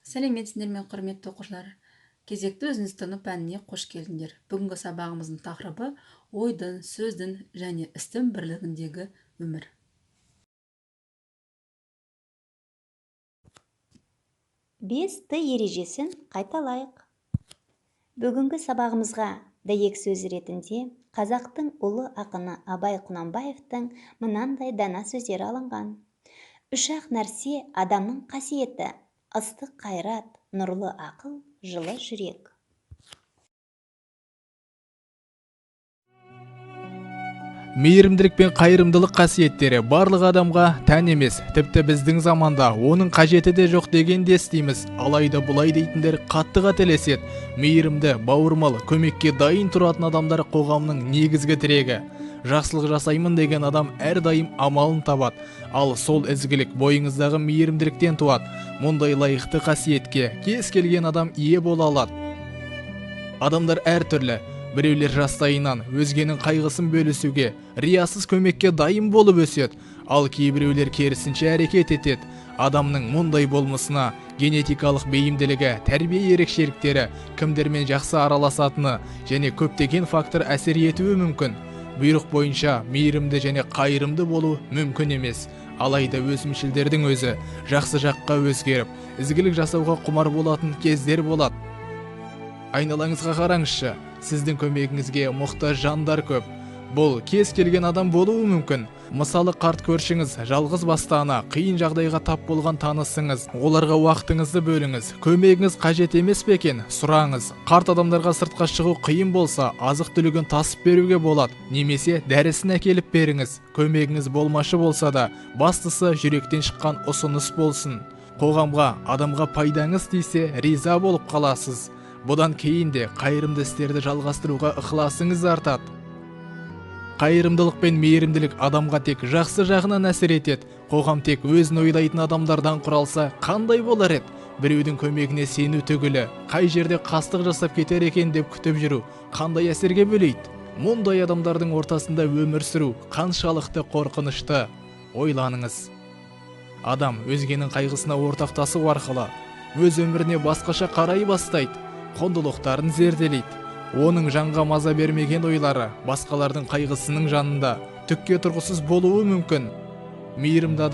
Сәлеметсіздер ме, құрметті оқушылар. Кезекті өзіңіз пәніне қош келдіңдер. Бүгінгі сабағымыздың тақырыбы ойдың, сөздің және істің бірлігіндегі өмір. Бес Т ережесін қайталайық. Бүгінгі сабағымызға дәйек сөз ретінде қазақтың ұлы ақыны Абай Құнанбаевтың мынандай дана сөздері алынған. Үш-ақ нәрсе адамның қасиеті: ыстық қайрат, нұрлы ақыл, жылы жүрек. Мейірімділік пен қайырымдылық қасиеттері барлық адамға тән емес, тіпті біздің заманда оның қажеті де жоқ дегенде естиміз. Алайда бұлай дейтіндер қатты қателеседі. Мейірімді, бауырмал, көмекке дайын тұратын адамдар қоғамның негізгі тірегі. Жақсылық жасаймын деген адам әрдайым амалын табады. Ал сол ізгілік бойыңыздағы мейірімділіктен туады. Мұндай лайықты қасиетке кез келген адам ие бола алады. Адамдар әртүрлі. Біреулер жастайынан өзгенің қайғысын бөлісуге, риясыз көмекке дайын болып өседі. Ал кейбіреулер керісінше әрекет етеді. Адамның мұндай болмысына генетикалық бейімділігі, тәрбие ерекшеліктері, кімдермен жақсы араласатыны және көптеген фактор әсер етуі мүмкін. Бұйрық бойынша мейірімді және қайырымды болу мүмкін емес. Алайда өсімшілдердің өзі жақсы жаққа өзгеріп, ізгілік жасауға құмар болатын кездер болады. Айналаңызға қараңызшы, сіздің көмегіңізге мұқтаж жандар көп. Бұл кез келген адам болуы мүмкін. Мысалы, қарт көршіңіз, жалғыз басты ана, қиын жағдайға тап болған танысыңыз. Оларға уақытыңызды бөліңіз. Көмегіңіз қажет емес пе екен? Сұраңыз. Қарт адамдарға сыртқа шығу қиын болса, азық-түлігін тасып беруге болады. Немесе дәрісін әкеліп беріңіз. Көмегіңіз болмашы болса да, бастысы жүректен шыққан ұсыныс болсын. Қоғамға, адамға пайдаңыз тисе, риза болып қаласыз. Бұдан кейін де қайырымды істерді жалғастыруға ықыласыңыз артады. Қайырымдылық пен мейірімділік адамға тек жақсы жағынан әсер етеді. Қоғам тек өзін ойлайтын адамдардан құралса, қандай болар еді? Біреудің көмегіне сену түгілі, қай жерде қастық жасап кетер екен деп күтіп жүру қандай әсерге бөлейді? Мұндай адамдардың ортасында өмір сүру қаншалықты қорқынышты? Ойланыңыз. Адам өзгенің қайғысына ортақтасу арқылы өз өміріне басқаша қарай бастайды. Құндылықтарын зерделейді. Оның жанға маза бермеген ойлары басқалардың қайғысының жанында түкке тұрғысыз болуы мүмкін. Мейірімді